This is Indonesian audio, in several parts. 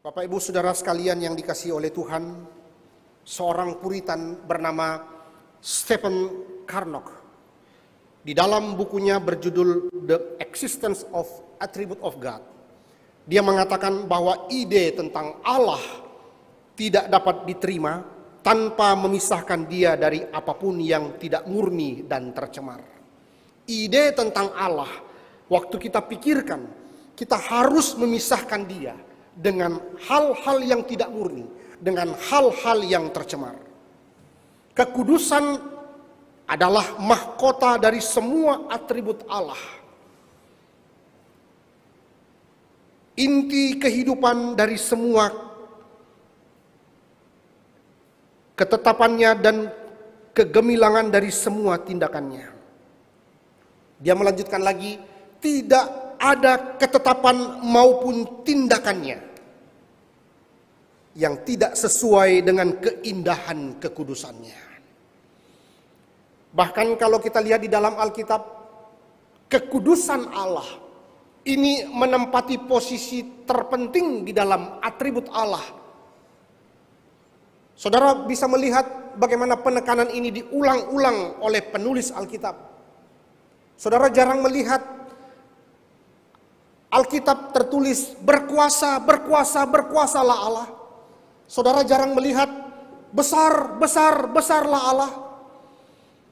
Bapak Ibu Saudara sekalian yang dikasihi oleh Tuhan, seorang Puritan bernama Stephen Carnock di dalam bukunya berjudul The Existence of Attribute of God, dia mengatakan bahwa ide tentang Allah tidak dapat diterima tanpa memisahkan dia dari apapun yang tidak murni dan tercemar. Ide tentang Allah, waktu kita pikirkan, kita harus memisahkan dia dengan hal-hal yang tidak murni, dengan hal-hal yang tercemar. Kekudusan adalah mahkota dari semua atribut Allah. Inti kehidupan dari semua ketetapannya dan kegemilangan dari semua tindakannya. Dia melanjutkan lagi, tidak ada ketetapan maupun tindakannya yang tidak sesuai dengan keindahan kekudusannya. Bahkan kalau kita lihat di dalam Alkitab, kekudusan Allah ini menempati posisi terpenting di dalam atribut Allah. Saudara bisa melihat bagaimana penekanan ini diulang-ulang oleh penulis Alkitab. Saudara jarang melihat Alkitab tertulis berkuasa, berkuasa, berkuasalah Allah. Saudara jarang melihat besar, besar, besarlah Allah.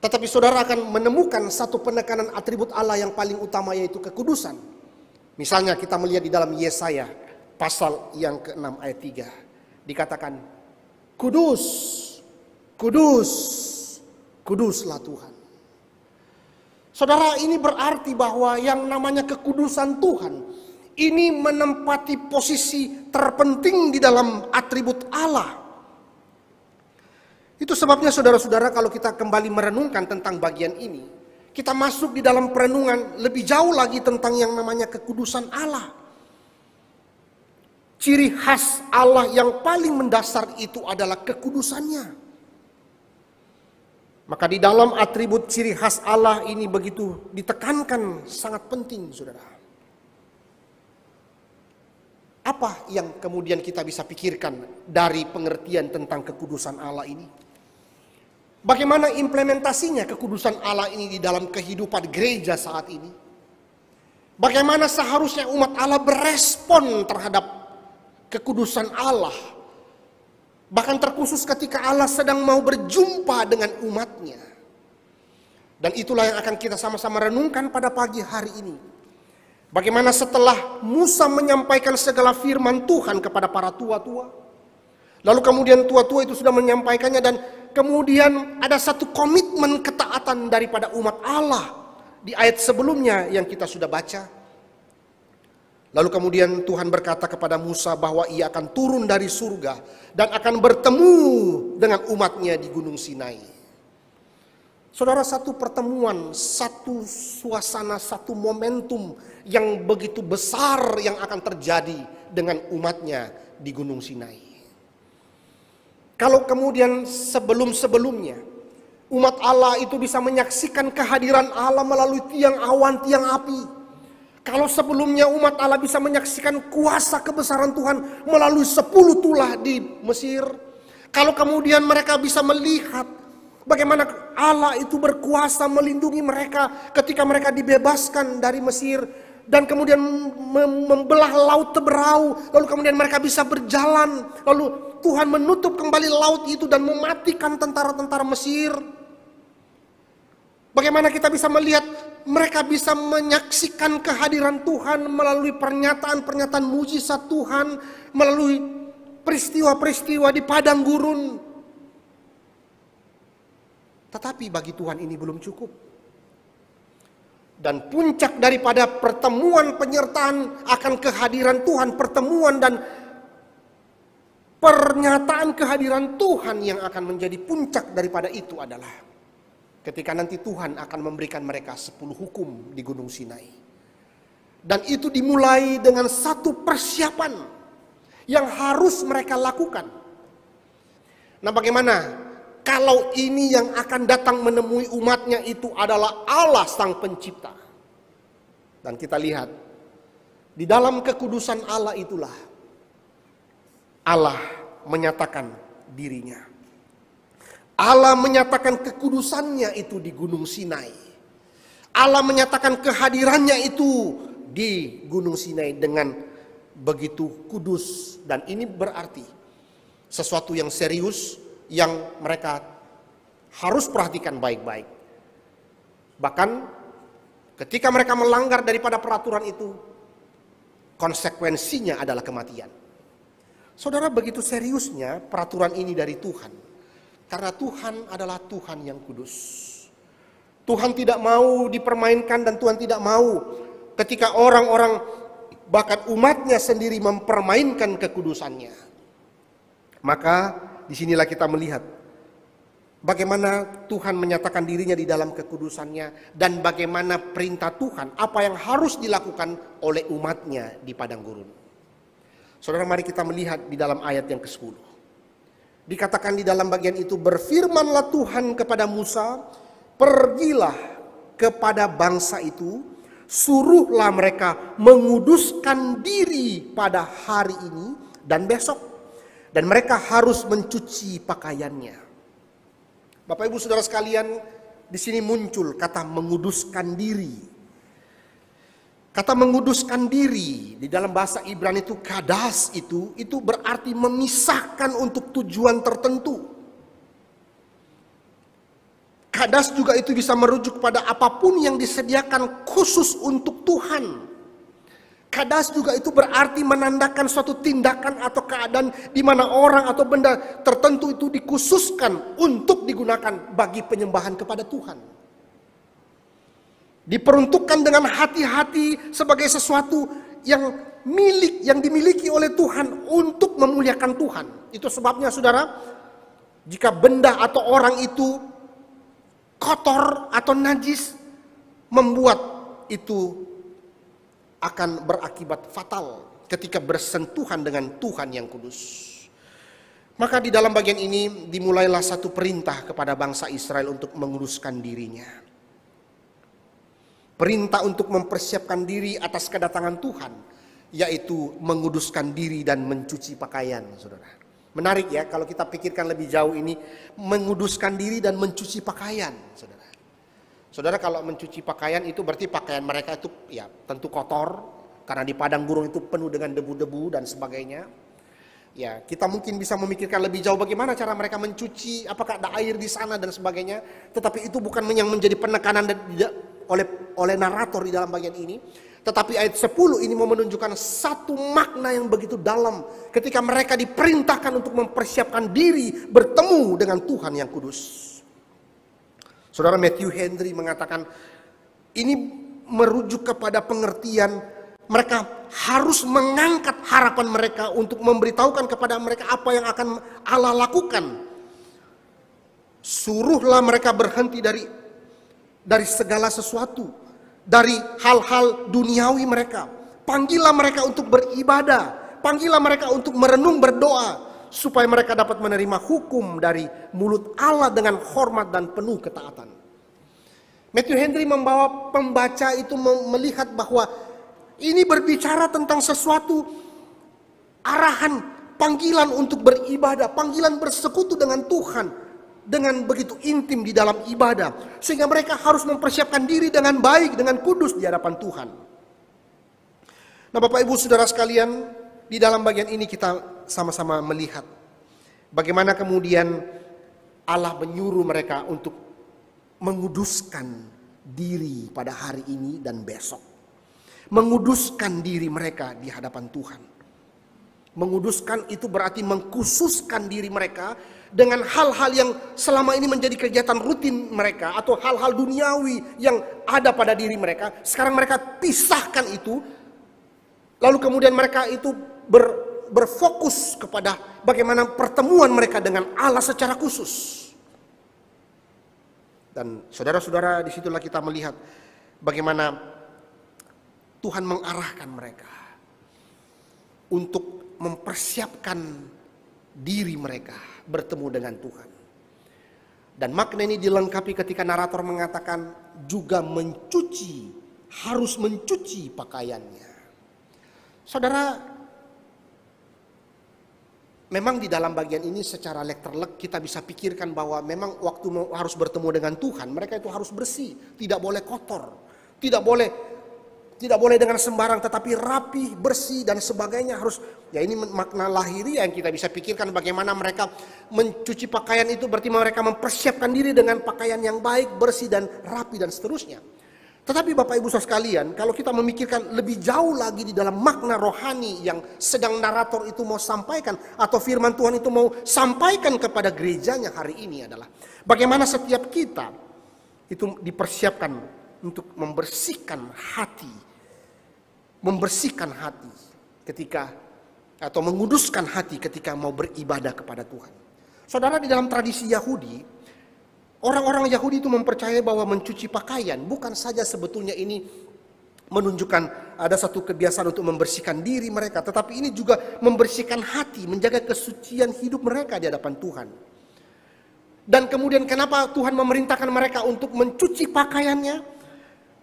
Tetapi saudara akan menemukan satu penekanan atribut Allah yang paling utama, yaitu kekudusan. Misalnya kita melihat di dalam Yesaya pasal yang ke-6 ayat 3. Dikatakan, kudus, kudus, kuduslah Tuhan. Saudara, ini berarti bahwa yang namanya kekudusan Tuhan ini menempati posisi terpenting di dalam atribut Allah. Itu sebabnya saudara-saudara, kalau kita kembali merenungkan tentang bagian ini, kita masuk di dalam perenungan lebih jauh lagi tentang yang namanya kekudusan Allah. Ciri khas Allah yang paling mendasar itu adalah kekudusannya. Maka di dalam atribut ciri khas Allah ini begitu ditekankan, sangat penting, saudara. Apa yang kemudian kita bisa pikirkan dari pengertian tentang kekudusan Allah ini? Bagaimana implementasinya kekudusan Allah ini di dalam kehidupan gereja saat ini? Bagaimana seharusnya umat Allah berespon terhadap kekudusan Allah? Bahkan terkhusus ketika Allah sedang mau berjumpa dengan umatnya. Dan itulah yang akan kita sama-sama renungkan pada pagi hari ini. Bagaimana setelah Musa menyampaikan segala firman Tuhan kepada para tua-tua, lalu kemudian tua-tua itu sudah menyampaikannya, dan kemudian ada satu komitmen ketaatan daripada umat Allah di ayat sebelumnya yang kita sudah baca. Lalu kemudian Tuhan berkata kepada Musa bahwa ia akan turun dari surga dan akan bertemu dengan umatnya di Gunung Sinai. Saudara, satu pertemuan, satu suasana, satu momentum yang begitu besar yang akan terjadi dengan umatnya di Gunung Sinai. Kalau kemudian sebelum-sebelumnya umat Allah itu bisa menyaksikan kehadiran Allah melalui tiang awan, tiang api. Kalau sebelumnya umat Allah bisa menyaksikan kuasa kebesaran Tuhan melalui 10 tulah di Mesir. Kalau kemudian mereka bisa melihat bagaimana Allah itu berkuasa melindungi mereka ketika mereka dibebaskan dari Mesir. Dan kemudian membelah laut Teberau. Lalu kemudian mereka bisa berjalan. Lalu Tuhan menutup kembali laut itu dan mematikan tentara-tentara Mesir. Bagaimana kita bisa melihat mereka bisa menyaksikan kehadiran Tuhan melalui pernyataan-pernyataan mujizat Tuhan, melalui peristiwa-peristiwa di padang gurun. Tetapi bagi Tuhan ini belum cukup. Dan puncak daripada pertemuan penyertaan akan kehadiran Tuhan, pertemuan dan pernyataan kehadiran Tuhan yang akan menjadi puncak daripada itu adalah ketika nanti Tuhan akan memberikan mereka 10 hukum di Gunung Sinai. Dan itu dimulai dengan satu persiapan yang harus mereka lakukan. Nah, bagaimana kalau ini yang akan datang menemui umatnya itu adalah Allah Sang Pencipta? Dan kita lihat di dalam kekudusan Allah itulah Allah menyatakan dirinya. Allah menyatakan kekudusannya itu di Gunung Sinai. Allah menyatakan kehadirannya itu di Gunung Sinai dengan begitu kudus. Dan ini berarti sesuatu yang serius yang mereka harus perhatikan baik-baik. Bahkan ketika mereka melanggar daripada peraturan itu, konsekuensinya adalah kematian. Saudara, begitu seriusnya peraturan ini dari Tuhan. Karena Tuhan adalah Tuhan yang kudus. Tuhan tidak mau dipermainkan dan Tuhan tidak mau ketika orang-orang bahkan umatnya sendiri mempermainkan kekudusannya. Maka disinilah kita melihat bagaimana Tuhan menyatakan dirinya di dalam kekudusannya dan bagaimana perintah Tuhan apa yang harus dilakukan oleh umatnya di padang gurun. Saudara, mari kita melihat di dalam ayat yang ke-10. Dikatakan di dalam bagian itu, berfirmanlah Tuhan kepada Musa, pergilah kepada bangsa itu, suruhlah mereka menguduskan diri pada hari ini dan besok. Dan mereka harus mencuci pakaiannya. Bapak Ibu Saudara sekalian, di sini muncul kata menguduskan diri. Kata menguduskan diri di dalam bahasa Ibrani itu kadas, itu berarti memisahkan untuk tujuan tertentu. Kadas juga itu bisa merujuk pada apapun yang disediakan khusus untuk Tuhan. Kadas juga itu berarti menandakan suatu tindakan atau keadaan di mana orang atau benda tertentu itu dikhususkan untuk digunakan bagi penyembahan kepada Tuhan. Diperuntukkan dengan hati-hati sebagai sesuatu yang dimiliki oleh Tuhan untuk memuliakan Tuhan. Itu sebabnya saudara, jika benda atau orang itu kotor atau najis, membuat itu akan berakibat fatal ketika bersentuhan dengan Tuhan yang kudus. Maka di dalam bagian ini dimulailah satu perintah kepada bangsa Israel untuk menguduskan dirinya. Perintah untuk mempersiapkan diri atas kedatangan Tuhan, yaitu menguduskan diri dan mencuci pakaian, saudara. Menarik ya kalau kita pikirkan lebih jauh ini, menguduskan diri dan mencuci pakaian, saudara. Saudara, kalau mencuci pakaian itu berarti pakaian mereka itu ya tentu kotor, karena di padang gurun itu penuh dengan debu-debu dan sebagainya. Ya, kita mungkin bisa memikirkan lebih jauh bagaimana cara mereka mencuci, apakah ada air di sana dan sebagainya. Tetapi itu bukan yang menjadi penekanan oleh narator di dalam bagian ini. Tetapi ayat 10 ini mau menunjukkan satu makna yang begitu dalam ketika mereka diperintahkan untuk mempersiapkan diri bertemu dengan Tuhan yang kudus. Saudara, Matthew Henry mengatakan ini merujuk kepada pengertian mereka harus mengangkat harapan mereka untuk memberitahukan kepada mereka apa yang akan Allah lakukan. Suruhlah mereka berhenti dari segala sesuatu, dari hal-hal duniawi mereka. Panggillah mereka untuk beribadah, panggillah mereka untuk merenung berdoa, supaya mereka dapat menerima hukum dari mulut Allah dengan hormat dan penuh ketaatan. Matthew Henry membawa pembaca itu melihat bahwa ini berbicara tentang sesuatu arahan, panggilan untuk beribadah, panggilan bersekutu dengan Tuhan dengan begitu intim di dalam ibadah, sehingga mereka harus mempersiapkan diri dengan baik, dengan kudus di hadapan Tuhan. Nah, Bapak Ibu Saudara sekalian, di dalam bagian ini kita sama-sama melihat bagaimana kemudian Allah menyuruh mereka untuk menguduskan diri pada hari ini dan besok. Menguduskan diri mereka di hadapan Tuhan. Menguduskan itu berarti mengkhususkan diri mereka dengan hal-hal yang selama ini menjadi kegiatan rutin mereka atau hal-hal duniawi yang ada pada diri mereka. Sekarang mereka pisahkan itu, lalu kemudian mereka itu berfokus kepada bagaimana pertemuan mereka dengan Allah secara khusus. Dan saudara-saudara, disitulah kita melihat bagaimana Tuhan mengarahkan mereka untuk mempersiapkan diri mereka bertemu dengan Tuhan. Dan makna ini dilengkapi ketika narator mengatakan juga harus mencuci pakaiannya. Saudara, Memang di dalam bagian ini secara letterlek kita bisa pikirkan bahwa memang waktu harus bertemu dengan Tuhan, mereka itu harus bersih, tidak boleh kotor, tidak boleh dengan sembarang, tetapi rapi, bersih dan sebagainya harus. Ya ini makna lahiriah yang kita bisa pikirkan, bagaimana mereka mencuci pakaian itu berarti mereka mempersiapkan diri dengan pakaian yang baik, bersih dan rapi dan seterusnya. Tetapi Bapak Ibu Saudara sekalian, kalau kita memikirkan lebih jauh lagi di dalam makna rohani yang sedang narator itu mau sampaikan, atau firman Tuhan itu mau sampaikan kepada gerejanya hari ini adalah bagaimana setiap kita itu dipersiapkan untuk membersihkan hati ketika, atau menguduskan hati ketika mau beribadah kepada Tuhan. Saudara, di dalam tradisi Yahudi, orang-orang Yahudi itu mempercayai bahwa mencuci pakaian bukan saja sebetulnya ini menunjukkan ada satu kebiasaan untuk membersihkan diri mereka, tetapi ini juga membersihkan hati, menjaga kesucian hidup mereka di hadapan Tuhan. Dan kemudian kenapa Tuhan memerintahkan mereka untuk mencuci pakaiannya?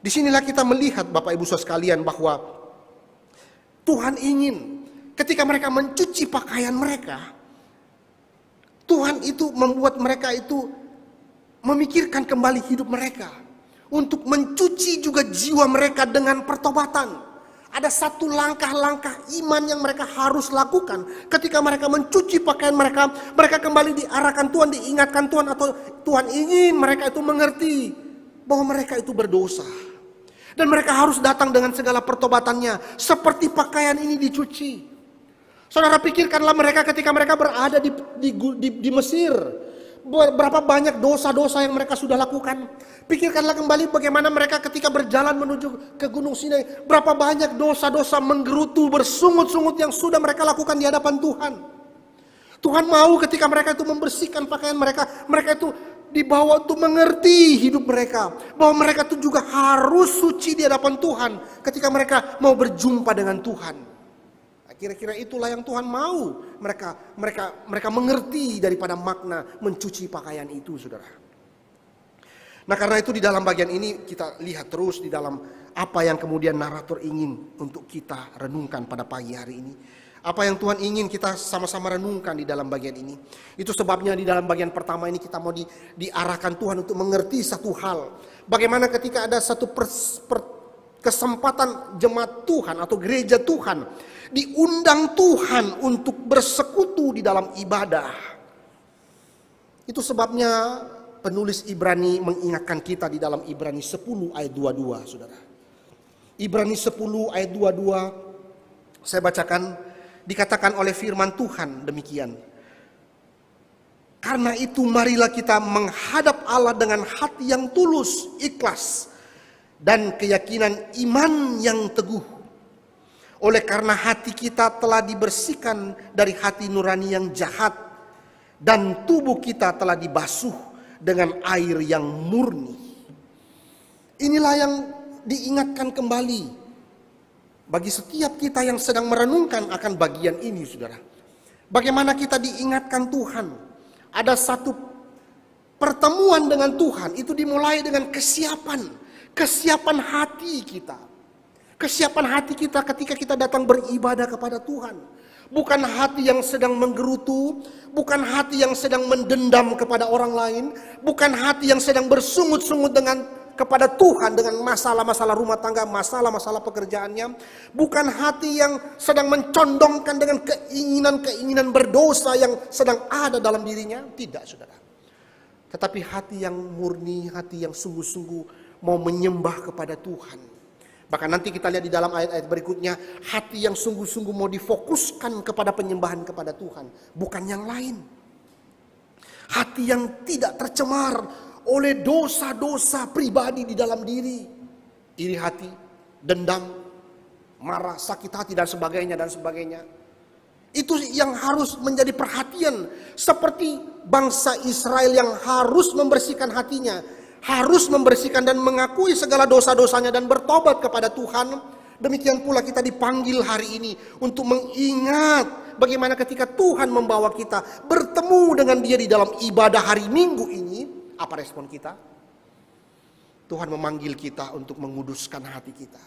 Disinilah kita melihat Bapak Ibu Saudara sekalian bahwa Tuhan ingin ketika mereka mencuci pakaian mereka, Tuhan itu membuat mereka itu memikirkan kembali hidup mereka, untuk mencuci juga jiwa mereka dengan pertobatan. Ada satu langkah-langkah iman yang mereka harus lakukan ketika mereka mencuci pakaian mereka. Mereka kembali diarahkan Tuhan, diingatkan Tuhan, atau Tuhan ingin mereka itu mengerti bahwa mereka itu berdosa. Dan mereka harus datang dengan segala pertobatannya, seperti pakaian ini dicuci. Saudara, pikirkanlah mereka ketika mereka berada di Mesir. Berapa banyak dosa-dosa yang mereka sudah lakukan. Pikirkanlah kembali bagaimana mereka ketika berjalan menuju ke Gunung Sinai. Berapa banyak dosa-dosa menggerutu, bersungut-sungut yang sudah mereka lakukan di hadapan Tuhan. Tuhan mau ketika mereka itu membersihkan pakaian mereka, mereka itu dibawa untuk mengerti hidup mereka, bahwa mereka itu juga harus suci di hadapan Tuhan ketika mereka mau berjumpa dengan Tuhan. Kira-kira itulah yang Tuhan mau mereka mengerti daripada makna mencuci pakaian itu, saudara. Nah, karena itu di dalam bagian ini kita lihat terus di dalam apa yang kemudian narator ingin untuk kita renungkan pada pagi hari ini. Apa yang Tuhan ingin kita sama-sama renungkan di dalam bagian ini. Itu sebabnya di dalam bagian pertama ini kita mau diarahkan Tuhan untuk mengerti satu hal. Bagaimana ketika ada satu kesempatan jemaat Tuhan atau gereja Tuhan diundang Tuhan untuk bersekutu di dalam ibadah. Itu sebabnya penulis Ibrani mengingatkan kita di dalam Ibrani 10 ayat 22, saudara. Ibrani 10 ayat 22, saya bacakan, dikatakan oleh firman Tuhan demikian. Karena itu marilah kita menghadap Allah dengan hati yang tulus, ikhlas, dan keyakinan iman yang teguh. Oleh karena hati kita telah dibersihkan dari hati nurani yang jahat, dan tubuh kita telah dibasuh dengan air yang murni. Inilah yang diingatkan kembali bagi setiap kita yang sedang merenungkan akan bagian ini, saudara. Bagaimana kita diingatkan Tuhan. Ada satu pertemuan dengan Tuhan, itu dimulai dengan kesiapan hati kita. Kesiapan hati kita ketika kita datang beribadah kepada Tuhan. Bukan hati yang sedang menggerutu, bukan hati yang sedang mendendam kepada orang lain, bukan hati yang sedang bersungut-sungut kepada Tuhan dengan masalah-masalah rumah tangga, masalah-masalah pekerjaannya, bukan hati yang sedang mencondongkan dengan keinginan-keinginan berdosa yang sedang ada dalam dirinya. Tidak, saudara. Tetapi hati yang murni, hati yang sungguh-sungguh mau menyembah kepada Tuhan. Bahkan nanti kita lihat di dalam ayat-ayat berikutnya, hati yang sungguh-sungguh mau difokuskan kepada penyembahan kepada Tuhan, bukan yang lain. Hati yang tidak tercemar oleh dosa-dosa pribadi di dalam diri. Iri hati, dendam, marah, sakit hati dan sebagainya. Itu yang harus menjadi perhatian, seperti bangsa Israel yang harus membersihkan hatinya, harus membersihkan dan mengakui segala dosa-dosanya dan bertobat kepada Tuhan. Demikian pula kita dipanggil hari ini untuk mengingat bagaimana ketika Tuhan membawa kita bertemu dengan Dia di dalam ibadah hari Minggu ini. Apa respon kita? Tuhan memanggil kita untuk menguduskan hati kita.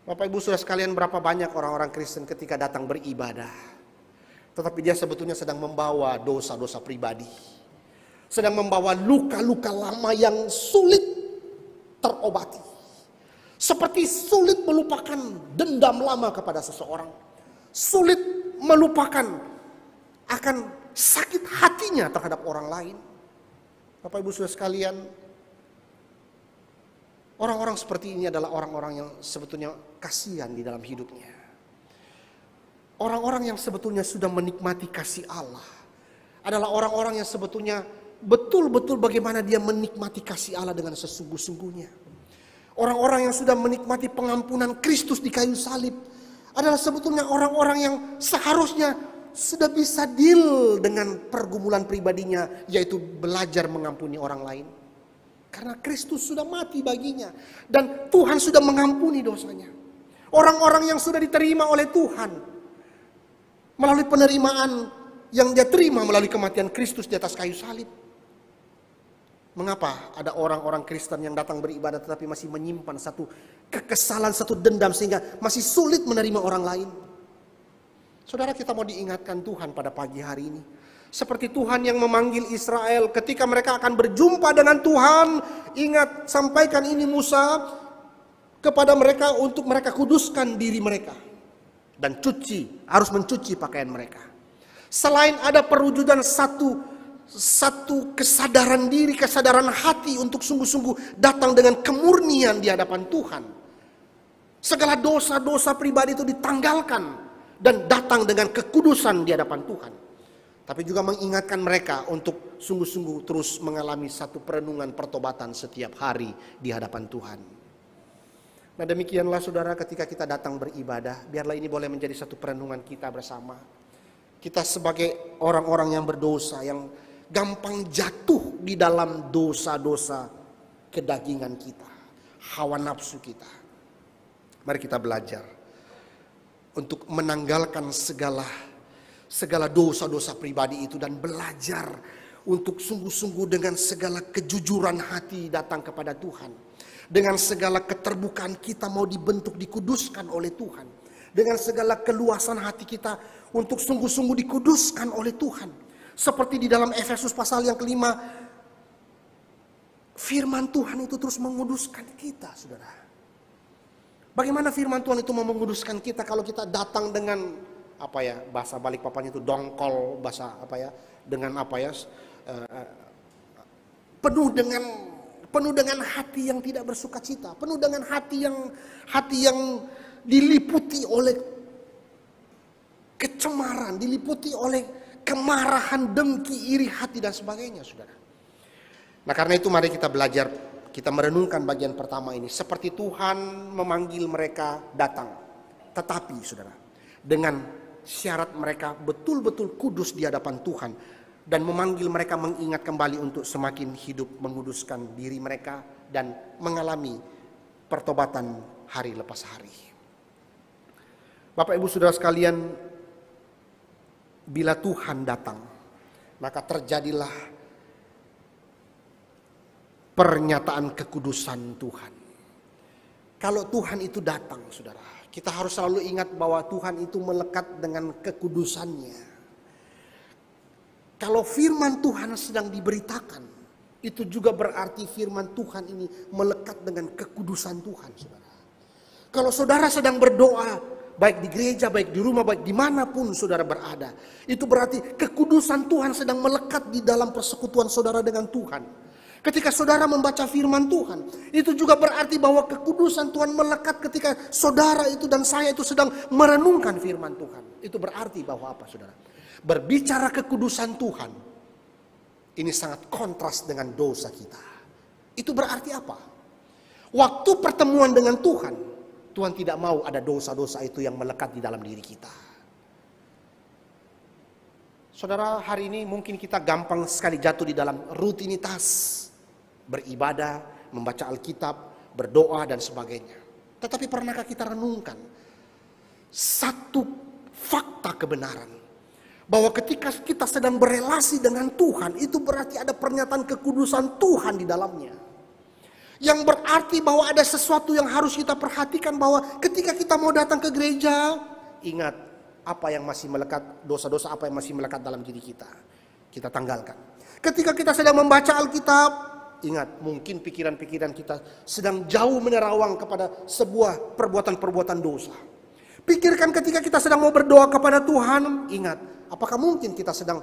Bapak Ibu Saudara sekalian, berapa banyak orang-orang Kristen ketika datang beribadah, Tetapi dia sebetulnya sedang membawa dosa-dosa pribadi. Sedang membawa luka-luka lama yang sulit terobati. Seperti sulit melupakan dendam lama kepada seseorang. Sulit melupakan akan sakit hatinya terhadap orang lain. Bapak Ibu Saudara sekalian, orang-orang seperti ini adalah orang-orang yang sebetulnya kasihan di dalam hidupnya. Orang-orang yang sebetulnya sudah menikmati kasih Allah adalah orang-orang yang sebetulnya betul-betul bagaimana dia menikmati kasih Allah dengan sesungguh-sungguhnya. Orang-orang yang sudah menikmati pengampunan Kristus di kayu salib adalah sebetulnya orang-orang yang seharusnya sudah bisa deal dengan pergumulan pribadinya, yaitu belajar mengampuni orang lain. Karena Kristus sudah mati baginya dan Tuhan sudah mengampuni dosanya. Orang-orang yang sudah diterima oleh Tuhan melalui penerimaan yang dia terima melalui kematian Kristus di atas kayu salib. Mengapa ada orang-orang Kristen yang datang beribadah tetapi masih menyimpan satu kekesalan, satu dendam sehingga masih sulit menerima orang lain? Saudara, kita mau diingatkan Tuhan pada pagi hari ini. Seperti Tuhan yang memanggil Israel ketika mereka akan berjumpa dengan Tuhan. Ingat, sampaikan ini Musa kepada mereka untuk mereka kuduskan diri mereka. Dan harus mencuci pakaian mereka. Selain ada perwujudan satu kesadaran diri, kesadaran hati untuk sungguh-sungguh datang dengan kemurnian di hadapan Tuhan. Segala dosa-dosa pribadi itu ditanggalkan dan datang dengan kekudusan di hadapan Tuhan. Tapi juga mengingatkan mereka untuk sungguh-sungguh terus mengalami satu perenungan pertobatan setiap hari di hadapan Tuhan. Nah, demikianlah saudara, ketika kita datang beribadah, biarlah ini boleh menjadi satu perenungan kita bersama. Kita sebagai orang-orang yang berdosa, yang gampang jatuh di dalam dosa-dosa kedagingan kita, hawa nafsu kita. Mari kita belajar untuk menanggalkan segala dosa-dosa pribadi itu dan belajar untuk sungguh-sungguh dengan segala kejujuran hati datang kepada Tuhan. Dengan segala keterbukaan kita mau dibentuk, dikuduskan oleh Tuhan. Dengan segala keluasan hati kita untuk sungguh-sungguh dikuduskan oleh Tuhan. Seperti di dalam Efesus pasal yang kelima, firman Tuhan itu terus menguduskan kita, saudara. Bagaimana firman Tuhan itu mau menguduskan kita kalau kita datang dengan bahasa Balikpapan itu dongkol, penuh dengan hati yang tidak bersukacita, penuh dengan hati yang diliputi oleh kecemaran, diliputi oleh kemarahan, dengki, iri hati dan sebagainya, saudara. Nah, karena itu mari kita belajar, kita merenungkan bagian pertama ini. Seperti Tuhan memanggil mereka datang, tetapi saudara, dengan syarat mereka betul-betul kudus di hadapan Tuhan. Dan memanggil mereka mengingat kembali untuk semakin hidup menguduskan diri mereka dan mengalami pertobatan hari lepas hari. Bapak Ibu Saudara sekalian, bila Tuhan datang, maka terjadilah pernyataan kekudusan Tuhan. Kalau Tuhan itu datang, saudara, kita harus selalu ingat bahwa Tuhan itu melekat dengan kekudusannya. Kalau firman Tuhan sedang diberitakan, itu juga berarti firman Tuhan ini melekat dengan kekudusan Tuhan, saudara. Kalau saudara sedang berdoa, baik di gereja, baik di rumah, baik dimanapun saudara berada, itu berarti kekudusan Tuhan sedang melekat di dalam persekutuan saudara dengan Tuhan. Ketika saudara membaca firman Tuhan, itu juga berarti bahwa kekudusan Tuhan melekat ketika saudara itu dan saya itu sedang merenungkan firman Tuhan. Itu berarti bahwa apa, saudara? Berbicara kekudusan Tuhan, ini sangat kontras dengan dosa kita. Itu berarti apa? Waktu pertemuan dengan Tuhan, Tuhan tidak mau ada dosa-dosa itu yang melekat di dalam diri kita. Saudara, hari ini mungkin kita gampang sekali jatuh di dalam rutinitas beribadah, membaca Alkitab, berdoa dan sebagainya. Tetapi pernahkah kita renungkan satu fakta kebenaran? Bahwa ketika kita sedang berelasi dengan Tuhan, itu berarti ada pernyataan kekudusan Tuhan di dalamnya. Yang berarti bahwa ada sesuatu yang harus kita perhatikan, bahwa ketika kita mau datang ke gereja, ingat, apa yang masih melekat, dosa-dosa apa yang masih melekat dalam diri kita. Kita tanggalkan. Ketika kita sedang membaca Alkitab, ingat, mungkin pikiran-pikiran kita sedang jauh menerawang kepada sebuah perbuatan-perbuatan dosa. Pikirkan ketika kita sedang mau berdoa kepada Tuhan, ingat, apakah mungkin kita sedang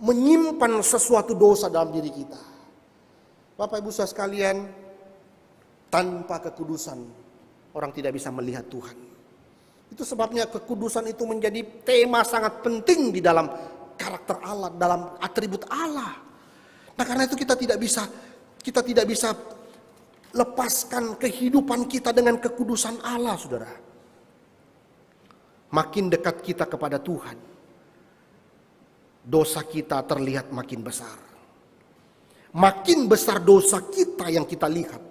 menyimpan sesuatu dosa dalam diri kita. Bapak Ibu Saudara sekalian, tanpa kekudusan orang tidak bisa melihat Tuhan. Itu sebabnya kekudusan itu menjadi tema sangat penting di dalam karakter Allah, dalam atribut Allah. Nah, karena itu kita tidak bisa lepaskan kehidupan kita dengan kekudusan Allah, Saudara. Makin dekat kita kepada Tuhan, dosa kita terlihat makin besar. Makin besar dosa kita yang kita lihat,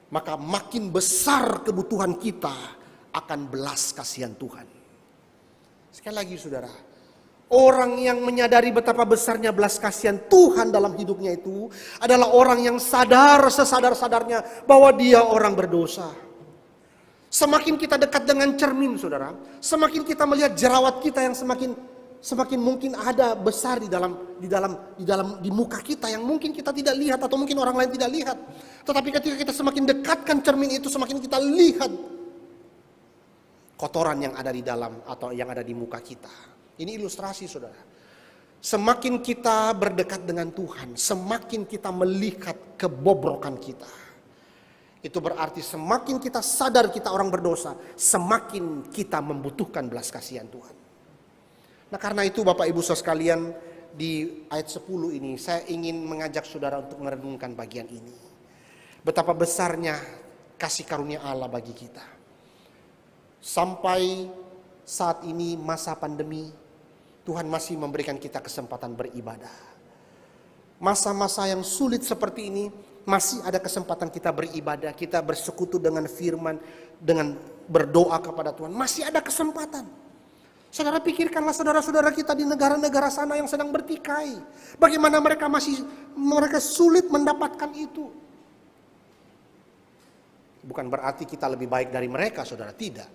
maka makin besar kebutuhan kita akan belas kasihan Tuhan. Sekali lagi Saudara, orang yang menyadari betapa besarnya belas kasihan Tuhan dalam hidupnya itu adalah orang yang sadar sesadar-sadarnya bahwa dia orang berdosa. Semakin kita dekat dengan cermin Saudara, semakin kita melihat jerawat kita yang semakin mungkin ada besar di muka kita yang mungkin kita tidak lihat atau mungkin orang lain tidak lihat. Tetapi ketika kita semakin dekatkan cermin itu, semakin kita lihat kotoran yang ada di dalam atau yang ada di muka kita. Ini ilustrasi Saudara. Semakin kita berdekat dengan Tuhan, semakin kita melihat kebobrokan kita. Itu berarti semakin kita sadar kita orang berdosa, semakin kita membutuhkan belas kasihan Tuhan. Nah, karena itu Bapak Ibu Saudara sekalian, di ayat 10 ini saya ingin mengajak Saudara untuk merenungkan bagian ini. Betapa besarnya kasih karunia Allah bagi kita. Sampai saat ini masa pandemi, Tuhan masih memberikan kita kesempatan beribadah. Masa-masa yang sulit seperti ini, masih ada kesempatan kita beribadah, kita bersekutu dengan firman, dengan berdoa kepada Tuhan. Masih ada kesempatan. Saudara pikirkanlah saudara-saudara kita di negara-negara sana yang sedang bertikai. Bagaimana mereka sulit mendapatkan itu. Bukan berarti kita lebih baik dari mereka, saudara, tidak.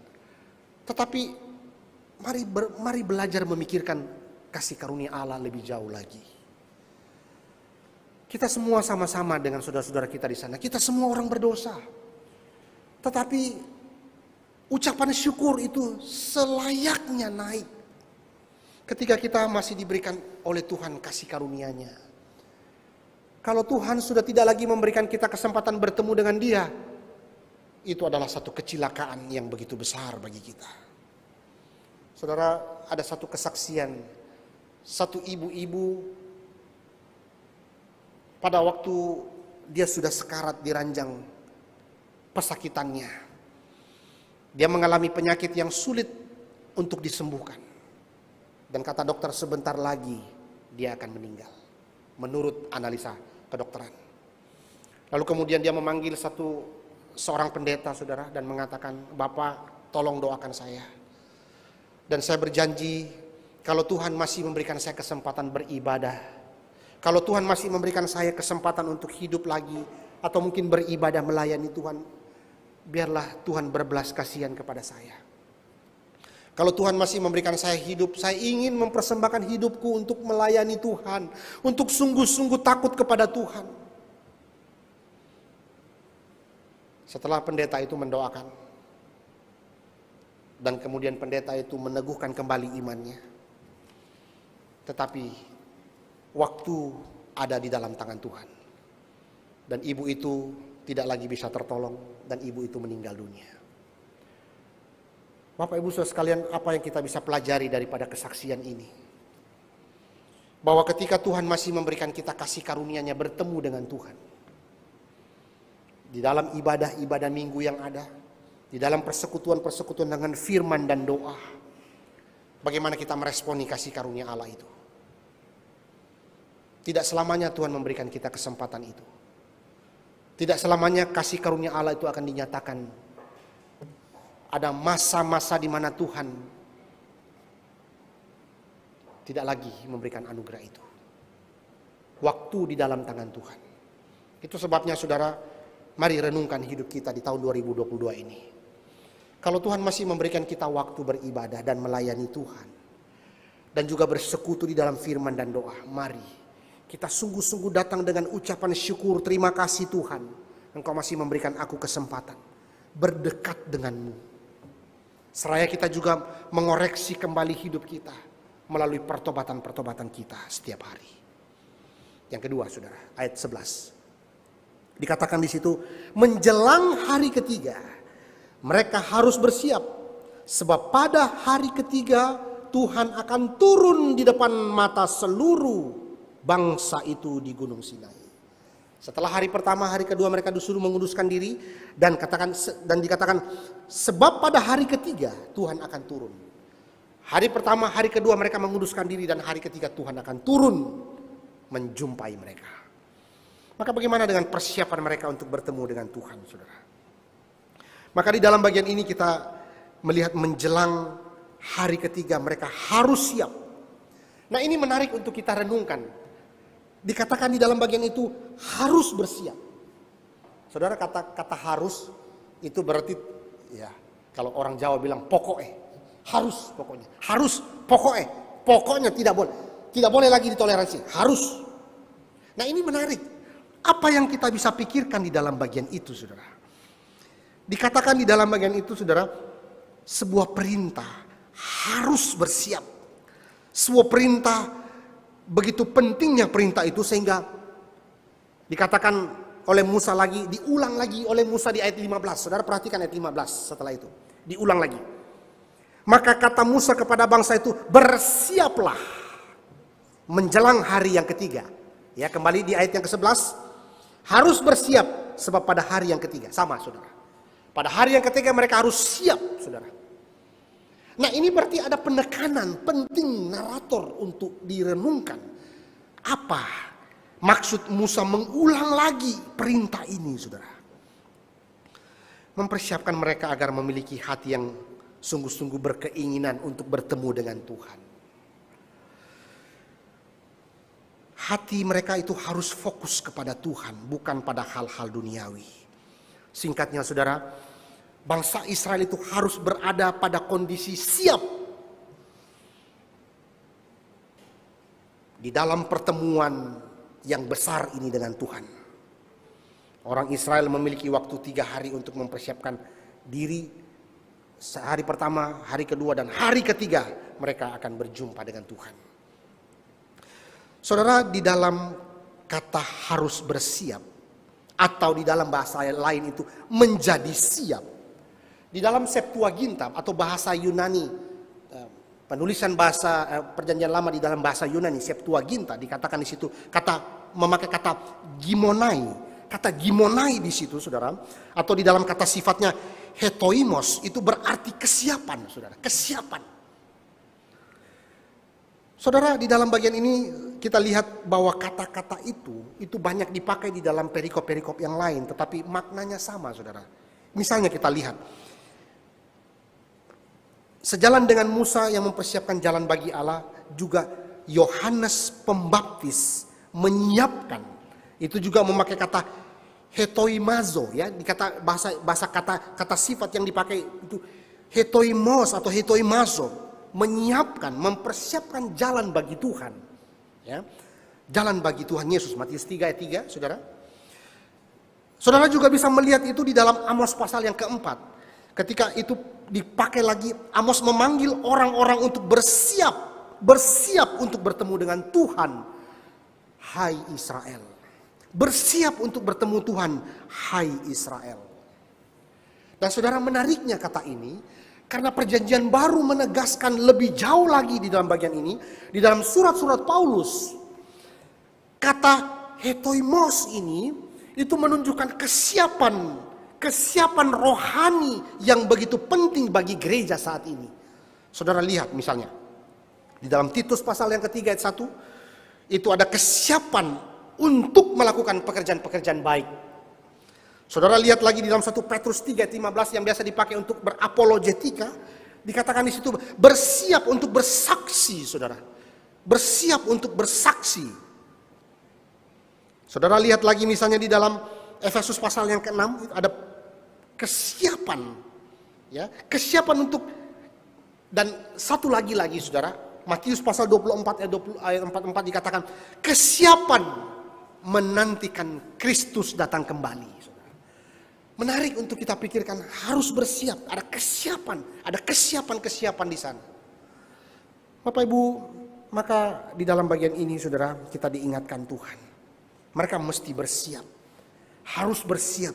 Tetapi mari belajar memikirkan kasih karunia Allah lebih jauh lagi. Kita semua sama-sama dengan saudara-saudara kita di sana. Kita semua orang berdosa. Tetapi ucapan syukur itu selayaknya naik ketika kita masih diberikan oleh Tuhan kasih karunia-Nya. Kalau Tuhan sudah tidak lagi memberikan kita kesempatan bertemu dengan Dia, itu adalah satu kecelakaan yang begitu besar bagi kita. Saudara, ada satu kesaksian, satu ibu-ibu pada waktu dia sudah sekarat di ranjang pesakitannya. Dia mengalami penyakit yang sulit untuk disembuhkan. Dan kata dokter sebentar lagi dia akan meninggal. Menurut analisa kedokteran. Lalu kemudian dia memanggil seorang pendeta saudara dan mengatakan, "Bapak tolong doakan saya. Dan saya berjanji kalau Tuhan masih memberikan saya kesempatan beribadah. Kalau Tuhan masih memberikan saya kesempatan untuk hidup lagi atau mungkin beribadah melayani Tuhan, biarlah Tuhan berbelas kasihan kepada saya. Kalau Tuhan masih memberikan saya hidup, saya ingin mempersembahkan hidupku untuk melayani Tuhan, untuk sungguh-sungguh takut kepada Tuhan." Setelah pendeta itu mendoakan, dan kemudian pendeta itu meneguhkan kembali imannya, tetapi waktu ada di dalam tangan Tuhan. Dan ibu itu tidak lagi bisa tertolong dan ibu itu meninggal dunia. Bapak Ibu Saudara sekalian, apa yang kita bisa pelajari daripada kesaksian ini? Bahwa ketika Tuhan masih memberikan kita kasih karunia-Nya bertemu dengan Tuhan. Di dalam ibadah-ibadah minggu yang ada, di dalam persekutuan-persekutuan dengan firman dan doa, bagaimana kita meresponi kasih karunia Allah itu? Tidak selamanya Tuhan memberikan kita kesempatan itu. Tidak selamanya kasih karunia Allah itu akan dinyatakan. Ada masa-masa di mana Tuhan tidak lagi memberikan anugerah itu. Waktu di dalam tangan Tuhan. Itu sebabnya saudara, mari renungkan hidup kita di tahun 2022 ini. Kalau Tuhan masih memberikan kita waktu beribadah dan melayani Tuhan, dan juga bersekutu di dalam firman dan doa, mari kita sungguh-sungguh datang dengan ucapan syukur, terima kasih Tuhan, Engkau masih memberikan aku kesempatan berdekat denganmu. Seraya kita juga mengoreksi kembali hidup kita melalui pertobatan-pertobatan kita setiap hari. Yang kedua, saudara, ayat 11. Dikatakan di situ, menjelang hari ketiga, mereka harus bersiap, sebab pada hari ketiga Tuhan akan turun di depan mata seluruh bangsa itu di Gunung Sinai. Setelah hari pertama, hari kedua mereka disuruh menguduskan diri dan dikatakan sebab pada hari ketiga Tuhan akan turun. Hari pertama, hari kedua mereka menguduskan diri dan hari ketiga Tuhan akan turun menjumpai mereka. Maka bagaimana dengan persiapan mereka untuk bertemu dengan Tuhan, saudara? Maka di dalam bagian ini kita melihat menjelang hari ketiga mereka harus siap. Nah, ini menarik untuk kita renungkan. Dikatakan di dalam bagian itu harus bersiap. Saudara, kata harus itu berarti, ya, kalau orang Jawa bilang pokoknya, harus pokoknya, harus pokoknya, pokoknya tidak boleh lagi ditoleransi, harus. Nah, ini menarik. Apa yang kita bisa pikirkan di dalam bagian itu, saudara? Dikatakan di dalam bagian itu, saudara, sebuah perintah harus bersiap. Sebuah perintah, begitu pentingnya perintah itu sehingga dikatakan oleh Musa lagi, diulang lagi oleh Musa di ayat 15. Saudara perhatikan ayat 15 setelah itu. Diulang lagi. Maka kata Musa kepada bangsa itu, bersiaplah menjelang hari yang ketiga. Ya, kembali di ayat yang ke-11. Harus bersiap sebab pada hari yang ketiga. Sama, saudara. Pada hari yang ketiga mereka harus siap, saudara. Nah, ini berarti ada penekanan penting narator untuk direnungkan. Apa maksud Musa mengulang lagi perintah ini, saudara? Mempersiapkan mereka agar memiliki hati yang sungguh-sungguh berkeinginan untuk bertemu dengan Tuhan. Hati mereka itu harus fokus kepada Tuhan, bukan pada hal-hal duniawi. Singkatnya, saudara, bangsa Israel itu harus berada pada kondisi siap di dalam pertemuan yang besar ini dengan Tuhan. Orang Israel memiliki waktu 3 hari untuk mempersiapkan diri. Hari pertama, hari kedua, dan hari ketiga mereka akan berjumpa dengan Tuhan. Saudara, di dalam kata harus bersiap, atau di dalam bahasa lain itu menjadi siap. Di dalam Septuaginta atau bahasa Yunani, penulisan bahasa Perjanjian Lama di dalam bahasa Yunani, Septuaginta, dikatakan di situ memakai kata gimonai. Kata gimonai di situ, saudara, atau di dalam kata sifatnya hetoimos, itu berarti kesiapan, saudara, kesiapan. Saudara, di dalam bagian ini kita lihat bahwa kata-kata itu banyak dipakai di dalam perikop-perikop yang lain, tetapi maknanya sama, saudara. Misalnya kita lihat, sejalan dengan Musa yang mempersiapkan jalan bagi Allah, juga Yohanes Pembaptis menyiapkan, itu juga memakai kata hetoimazo, ya, dikata bahasa kata sifat yang dipakai itu hetoimos atau hetoimazo. Menyiapkan, mempersiapkan jalan bagi Tuhan, ya, jalan bagi Tuhan Yesus. Matius 3 ayat 3, saudara. Saudara juga bisa melihat itu di dalam Amos pasal yang keempat. Ketika itu dipakai lagi, Amos memanggil orang-orang untuk bersiap untuk bertemu dengan Tuhan. Hai Israel, bersiap untuk bertemu Tuhan, hai Israel. Dan saudara, menariknya kata ini, karena perjanjian baru menegaskan lebih jauh lagi di dalam bagian ini. Di dalam surat-surat Paulus, kata hetoimos ini itu menunjukkan kesiapan rohani yang begitu penting bagi gereja saat ini. Saudara lihat misalnya, di dalam Titus pasal yang ketiga ayat 1, itu ada kesiapan untuk melakukan pekerjaan-pekerjaan baik. Saudara lihat lagi di dalam 1 Petrus 3 ayat 15 yang biasa dipakai untuk berapologetika, dikatakan di situ bersiap untuk bersaksi, saudara. Bersiap untuk bersaksi. Saudara lihat lagi misalnya di dalam Efesus pasal yang ke-6 ada kesiapan Ya, kesiapan untuk, dan satu lagi saudara, Matius pasal 24 ayat 44 dikatakan kesiapan menantikan Kristus datang kembali. Saudara. Menarik untuk kita pikirkan, harus bersiap, ada kesiapan di sana. Bapak Ibu, maka di dalam bagian ini saudara, kita diingatkan Tuhan. Mereka mesti bersiap, harus bersiap.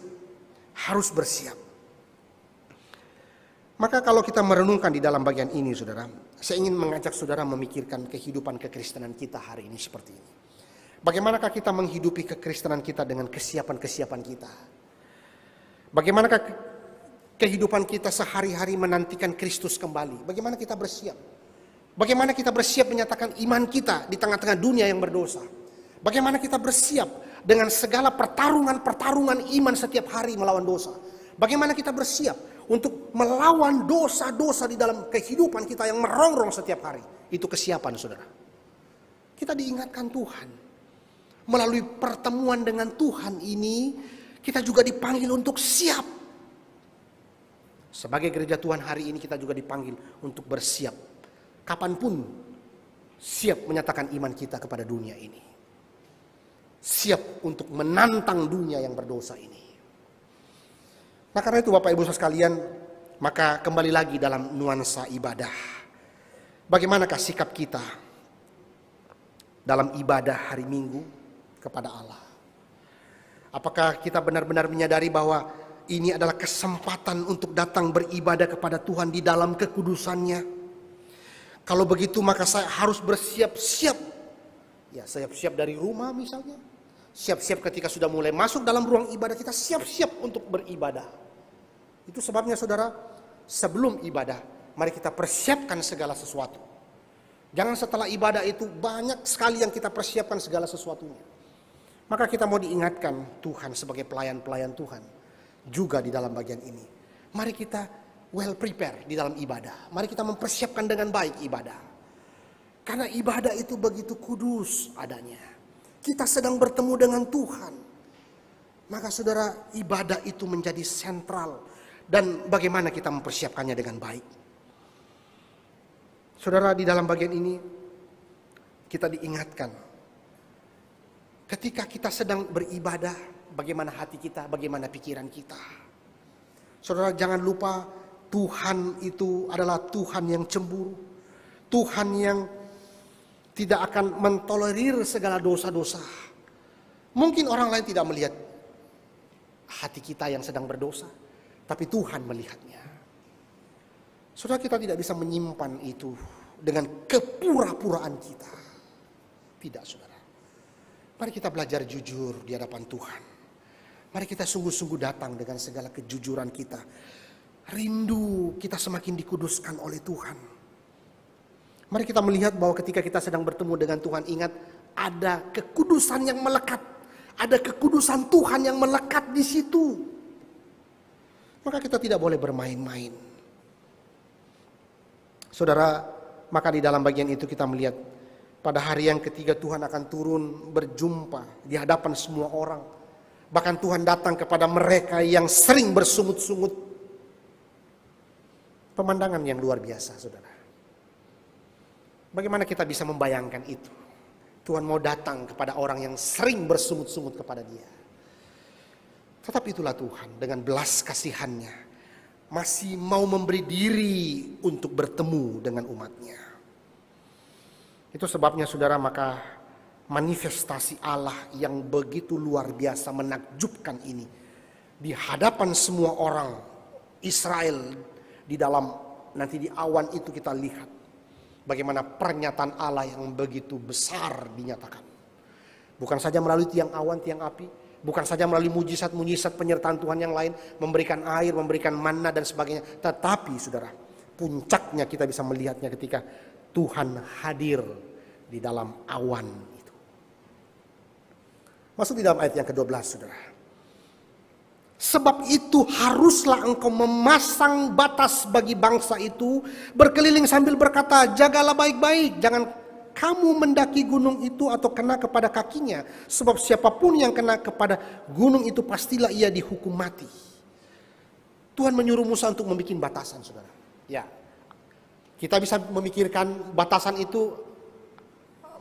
Maka kalau kita merenungkan di dalam bagian ini saudara, saya ingin mengajak saudara memikirkan kehidupan kekristenan kita hari ini seperti ini. Bagaimanakah kita menghidupi kekristenan kita dengan kesiapan-kesiapan kita? Bagaimanakah kehidupan kita sehari-hari menantikan Kristus kembali? Bagaimana kita bersiap? Bagaimana kita bersiap menyatakan iman kita di tengah-tengah dunia yang berdosa? Bagaimana kita bersiap dengan segala pertarungan iman setiap hari melawan dosa? Bagaimana kita bersiap untuk melawan dosa-dosa di dalam kehidupan kita yang merongrong setiap hari? Itu kesiapan saudara. Kita diingatkan Tuhan. Melalui pertemuan dengan Tuhan ini, kita juga dipanggil untuk siap. Sebagai gereja Tuhan hari ini kita juga dipanggil untuk bersiap. Kapanpun siap menyatakan iman kita kepada dunia ini. Siap untuk menantang dunia yang berdosa ini. Nah karena itu Bapak Ibu sekalian, maka kembali lagi dalam nuansa ibadah. Bagaimanakah sikap kita dalam ibadah hari Minggu kepada Allah? Apakah kita benar-benar menyadari bahwa ini adalah kesempatan untuk datang beribadah kepada Tuhan di dalam kekudusannya? Kalau begitu maka saya harus bersiap-siap. Ya, siap-siap dari rumah misalnya. Siap-siap ketika sudah mulai masuk dalam ruang ibadah, kita siap-siap untuk beribadah. Itu sebabnya saudara, sebelum ibadah, mari kita persiapkan segala sesuatu. Jangan setelah ibadah itu banyak sekali yang kita persiapkan segala sesuatunya. Maka kita mau diingatkan Tuhan sebagai pelayan-pelayan Tuhan juga di dalam bagian ini. Mari kita well prepare di dalam ibadah. Mari kita mempersiapkan dengan baik ibadah. Karena ibadah itu begitu kudus adanya. Kita sedang bertemu dengan Tuhan. Maka saudara, ibadah itu menjadi sentral. Dan bagaimana kita mempersiapkannya dengan baik. Saudara, di dalam bagian ini kita diingatkan. Ketika kita sedang beribadah, bagaimana hati kita, bagaimana pikiran kita. Saudara, jangan lupa Tuhan itu adalah Tuhan yang cemburu. Tuhan yang tidak akan mentolerir segala dosa-dosa. Mungkin orang lain tidak melihat hati kita yang sedang berdosa, tapi Tuhan melihatnya. Saudara, kita tidak bisa menyimpan itu dengan kepura-puraan kita. Tidak, saudara. Mari kita belajar jujur di hadapan Tuhan. Mari kita sungguh-sungguh datang dengan segala kejujuran kita. Rindu kita semakin dikuduskan oleh Tuhan. Mari kita melihat bahwa ketika kita sedang bertemu dengan Tuhan, ingat ada kekudusan yang melekat. Ada kekudusan Tuhan yang melekat di situ. Maka kita tidak boleh bermain-main. Saudara, maka di dalam bagian itu kita melihat pada hari yang ketiga Tuhan akan turun berjumpa di hadapan semua orang. Bahkan Tuhan datang kepada mereka yang sering bersungut-sungut. Pemandangan yang luar biasa, saudara. Bagaimana kita bisa membayangkan itu? Tuhan mau datang kepada orang yang sering bersungut-sungut kepada Dia. Tetapi itulah Tuhan dengan belas kasihannya masih mau memberi diri untuk bertemu dengan umatnya. Itu sebabnya saudara, maka manifestasi Allah yang begitu luar biasa menakjubkan ini di hadapan semua orang Israel, di dalam nanti di awan itu kita lihat bagaimana pernyataan Allah yang begitu besar dinyatakan. Bukan saja melalui tiang awan, tiang api, bukan saja melalui mujizat-mujizat penyertaan Tuhan yang lain, memberikan air, memberikan manna dan sebagainya, tetapi saudara, puncaknya kita bisa melihatnya ketika Tuhan hadir di dalam awan itu. Masuk di dalam ayat yang ke-12, saudara. Sebab itu haruslah engkau memasang batas bagi bangsa itu, berkeliling sambil berkata, jagalah baik-baik, jangan kamu mendaki gunung itu atau kena kepada kakinya. Sebab siapapun yang kena kepada gunung itu pastilah ia dihukum mati. Tuhan menyuruh Musa untuk membuat batasan, saudara. Ya, kita bisa memikirkan batasan itu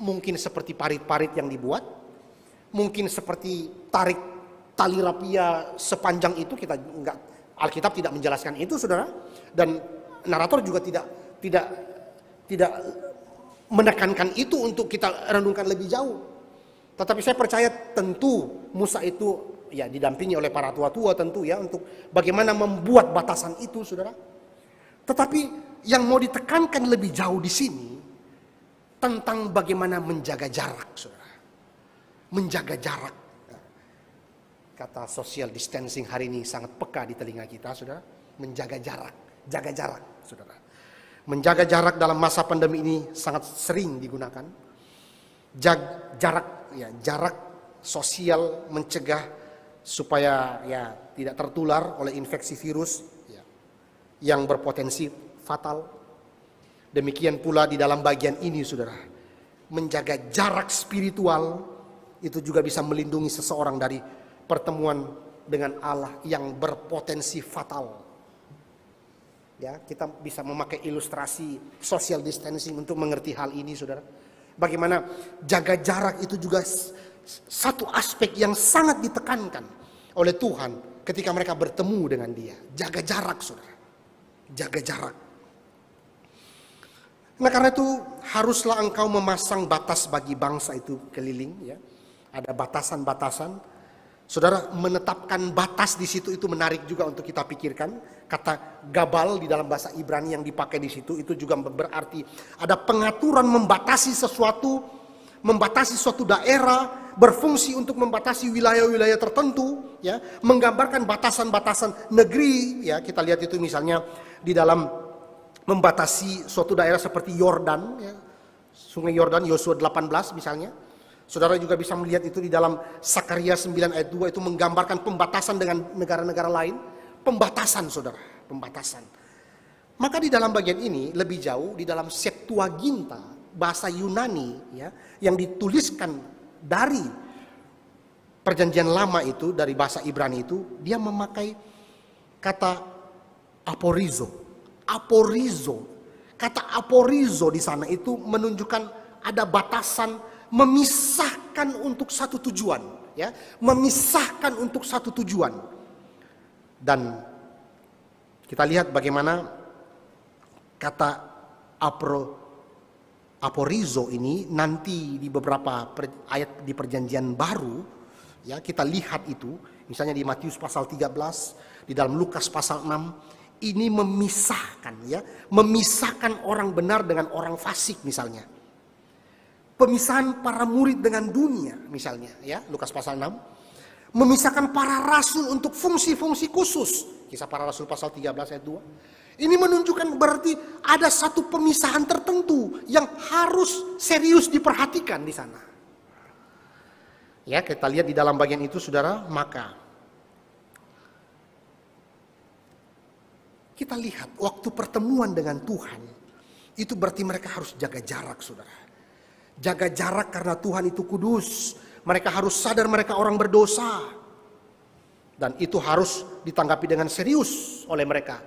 mungkin seperti parit-parit yang dibuat, mungkin seperti tarik tali rapia sepanjang itu. Kita enggak, Alkitab tidak menjelaskan itu, saudara, dan narator juga tidak menekankan itu untuk kita renungkan lebih jauh. Tetapi saya percaya tentu Musa itu ya didampingi oleh para tua-tua tentu ya untuk bagaimana membuat batasan itu, saudara. Tetapi yang mau ditekankan lebih jauh di sini tentang bagaimana menjaga jarak, saudara. Menjaga jarak. Kata social distancing hari ini sangat peka di telinga kita, saudara. Menjaga jarak, jaga jarak, saudara. Menjaga jarak dalam masa pandemi ini sangat sering digunakan. Jarak sosial mencegah supaya ya tidak tertular oleh infeksi virus ya, yang berpotensi fatal. Demikian pula di dalam bagian ini, saudara, menjaga jarak spiritual itu juga bisa melindungi seseorang dari pertemuan dengan Allah yang berpotensi fatal. Ya, kita bisa memakai ilustrasi social distancing untuk mengerti hal ini, saudara. Bagaimana jaga jarak itu juga satu aspek yang sangat ditekankan oleh Tuhan ketika mereka bertemu dengan Dia. Jaga jarak, saudara. Jaga jarak. Nah, karena itu haruslah engkau memasang batas bagi bangsa itu keliling. Ya, ada batasan-batasan. Saudara, menetapkan batas di situ itu menarik juga untuk kita pikirkan. Kata gabal di dalam bahasa Ibrani yang dipakai di situ itu juga berarti ada pengaturan membatasi sesuatu, membatasi suatu daerah, berfungsi untuk membatasi wilayah-wilayah tertentu, ya, menggambarkan batasan-batasan negeri, ya. Kita lihat itu misalnya di dalam membatasi suatu daerah seperti Yordan, ya. Sungai Yordan, Yosua 18 misalnya. Saudara juga bisa melihat itu di dalam Sakaria 9 ayat 2 itu menggambarkan pembatasan dengan negara-negara lain. Pembatasan, saudara, pembatasan. Maka di dalam bagian ini lebih jauh di dalam Septuaginta, bahasa Yunani ya, yang dituliskan dari perjanjian lama itu, dari bahasa Ibrani itu, dia memakai kata aporizo. Aporizo. Kata aporizo di sana itu menunjukkan ada batasan, memisahkan untuk satu tujuan, ya, memisahkan untuk satu tujuan. Dan kita lihat bagaimana kata aporizo ini nanti di beberapa ayat di perjanjian baru, ya, kita lihat itu, misalnya di Matius pasal 13, di dalam Lukas pasal 6, ini memisahkan, ya, memisahkan orang benar dengan orang fasik misalnya. Pemisahan para murid dengan dunia misalnya, ya, Lukas pasal 6. Memisahkan para rasul untuk fungsi-fungsi khusus. Kisah para rasul pasal 13 ayat 2. Ini menunjukkan berarti ada satu pemisahan tertentu yang harus serius diperhatikan di sana. Ya, kita lihat di dalam bagian itu, saudara, maka kita lihat waktu pertemuan dengan Tuhan, itu berarti mereka harus jaga jarak, saudara. Jaga jarak karena Tuhan itu kudus. Mereka harus sadar mereka orang berdosa. Dan itu harus ditanggapi dengan serius oleh mereka.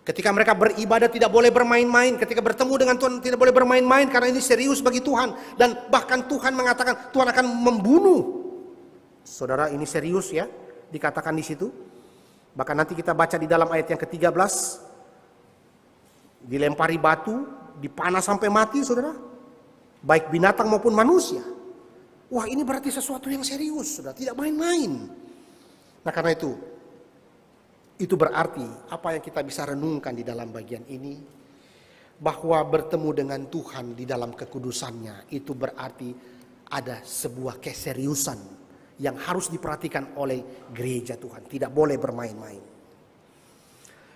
Ketika mereka beribadah tidak boleh bermain-main. Ketika bertemu dengan Tuhan tidak boleh bermain-main. Karena ini serius bagi Tuhan. Dan bahkan Tuhan mengatakan Tuhan akan membunuh. Saudara, ini serius ya. Dikatakan di situ. Bahkan nanti kita baca di dalam ayat yang ke-13. Dilempari batu. Dipanah sampai mati, saudara. Baik binatang maupun manusia. Wah, ini berarti sesuatu yang serius, sudah tidak main-main. Nah, karena itu berarti apa yang kita bisa renungkan di dalam bagian ini, bahwa bertemu dengan Tuhan di dalam kekudusannya, itu berarti ada sebuah keseriusan yang harus diperhatikan oleh gereja Tuhan. Tidak boleh bermain-main.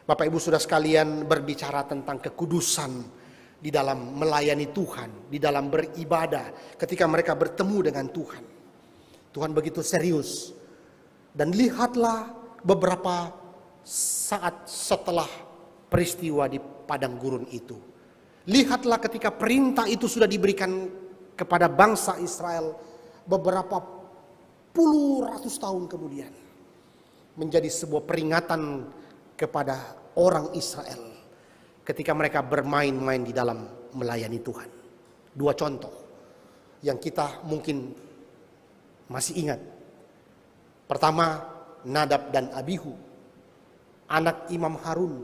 Bapak Ibu Saudara sekalian, berbicara tentang kekudusan di dalam melayani Tuhan, di dalam beribadah, ketika mereka bertemu dengan Tuhan. Tuhan begitu serius. Dan lihatlah beberapa saat setelah peristiwa di padang gurun itu. Lihatlah ketika perintah itu sudah diberikan kepada bangsa Israel beberapa puluh ratus tahun kemudian. Menjadi sebuah peringatan kepada orang Israel ketika mereka bermain-main di dalam melayani Tuhan. Dua contoh yang kita mungkin masih ingat. Pertama, Nadab dan Abihu, anak Imam Harun,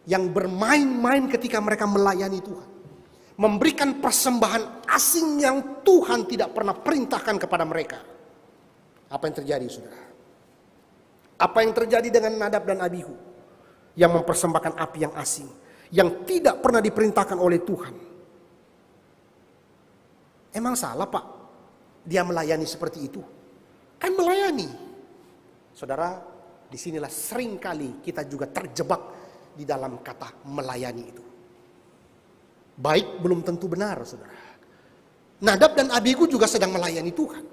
yang bermain-main ketika mereka melayani Tuhan, memberikan persembahan asing yang Tuhan tidak pernah perintahkan kepada mereka. Apa yang terjadi, saudara? Apa yang terjadi dengan Nadab dan Abihu yang mempersembahkan api yang asing, yang tidak pernah diperintahkan oleh Tuhan? Emang salah, Pak, dia melayani seperti itu? Kan melayani. Saudara, disinilah seringkali kita juga terjebak di dalam kata melayani itu. Baik belum tentu benar, saudara. Nadab dan Abihu juga sedang melayani Tuhan.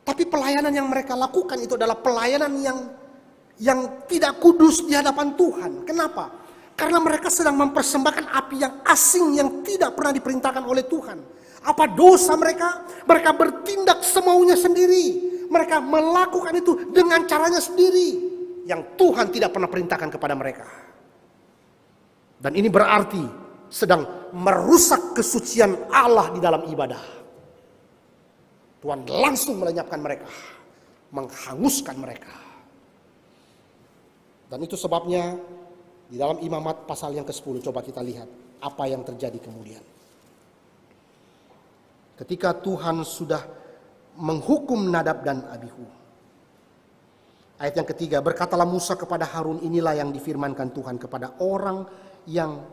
Tapi pelayanan yang mereka lakukan itu adalah pelayanan yang tidak kudus di hadapan Tuhan. Kenapa? Karena mereka sedang mempersembahkan api yang asing yang tidak pernah diperintahkan oleh Tuhan. Apa dosa mereka? Mereka bertindak semaunya sendiri. Mereka melakukan itu dengan caranya sendiri, yang Tuhan tidak pernah perintahkan kepada mereka. Dan ini berarti sedang merusak kesucian Allah di dalam ibadah. Tuhan langsung melenyapkan mereka, menghanguskan mereka. Dan itu sebabnya di dalam Imamat pasal yang ke-10, coba kita lihat apa yang terjadi kemudian. Ketika Tuhan sudah menghukum Nadab dan Abihu. Ayat yang ketiga, berkatalah Musa kepada Harun, inilah yang difirmankan Tuhan kepada orang yang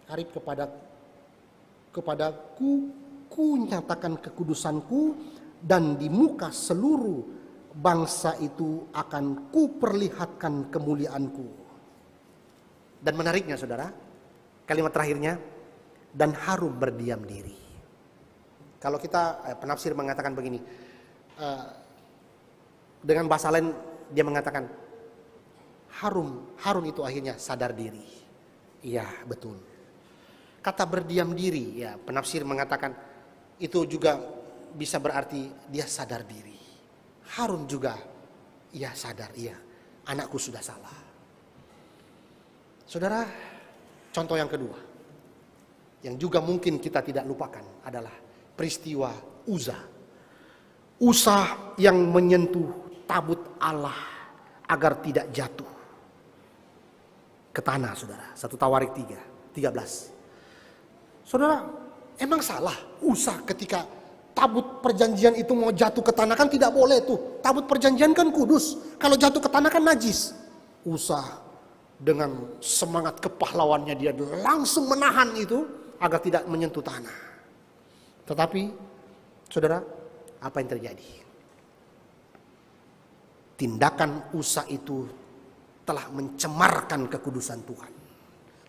karib kepadaku, ku nyatakan kekudusanku, dan di muka seluruh bangsa itu akan ku perlihatkan kemuliaanku. Dan menariknya, saudara, kalimat terakhirnya, dan Harun berdiam diri. Kalau kita penafsir mengatakan begini, dengan bahasa lain dia mengatakan Harun itu akhirnya sadar diri. Iya, betul. Kata berdiam diri, ya penafsir mengatakan itu juga bisa berarti dia sadar diri. Harun juga ia sadar, iya, anakku sudah salah. Saudara, contoh yang kedua yang juga mungkin kita tidak lupakan adalah peristiwa Uza yang menyentuh tabut Allah agar tidak jatuh ke tanah, saudara. 1 Tawarik 13. Saudara, emang salah Uza ketika tabut perjanjian itu mau jatuh ke tanah? Kan tidak boleh tuh. Tabut perjanjian kan kudus. Kalau jatuh ke tanah kan najis. Uza dengan semangat kepahlawannya dia langsung menahan itu agar tidak menyentuh tanah. Tetapi, saudara, apa yang terjadi? Tindakan Uza itu telah mencemarkan kekudusan Tuhan.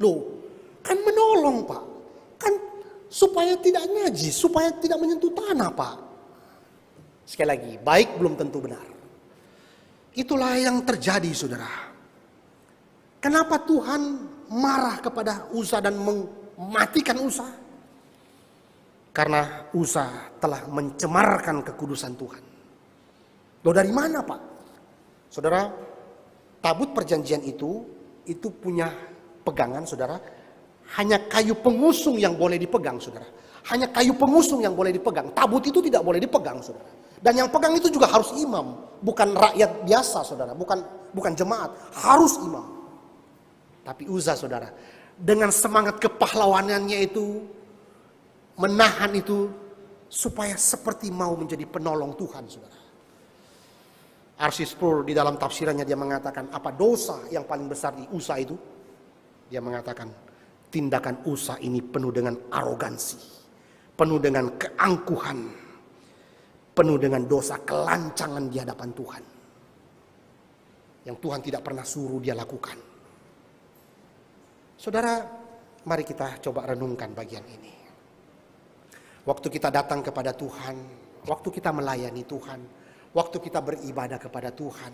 Loh, kan menolong, Pak. Kan supaya tidak najis, supaya tidak menyentuh tanah, Pak. Sekali lagi, baik belum tentu benar. Itulah yang terjadi, saudara. Kenapa Tuhan marah kepada Uza dan mematikan Uza? Karena Uza telah mencemarkan kekudusan Tuhan. Loh, dari mana, Pak? Saudara, tabut perjanjian itu punya pegangan, saudara. Hanya kayu pengusung yang boleh dipegang, saudara. Hanya kayu pengusung yang boleh dipegang. Tabut itu tidak boleh dipegang, saudara. Dan yang pegang itu juga harus imam, bukan rakyat biasa, saudara. Bukan jemaat, harus imam. Tapi Uza, saudara, dengan semangat kepahlawanannya itu menahan itu supaya seperti mau menjadi penolong Tuhan, saudara. R.C. Sproul di dalam tafsirannya dia mengatakan apa dosa yang paling besar di Uza itu? Dia mengatakan tindakan Uza ini penuh dengan arogansi, penuh dengan keangkuhan, penuh dengan dosa kelancangan di hadapan Tuhan, yang Tuhan tidak pernah suruh dia lakukan. Saudara, mari kita coba renungkan bagian ini. Waktu kita datang kepada Tuhan, waktu kita melayani Tuhan, waktu kita beribadah kepada Tuhan,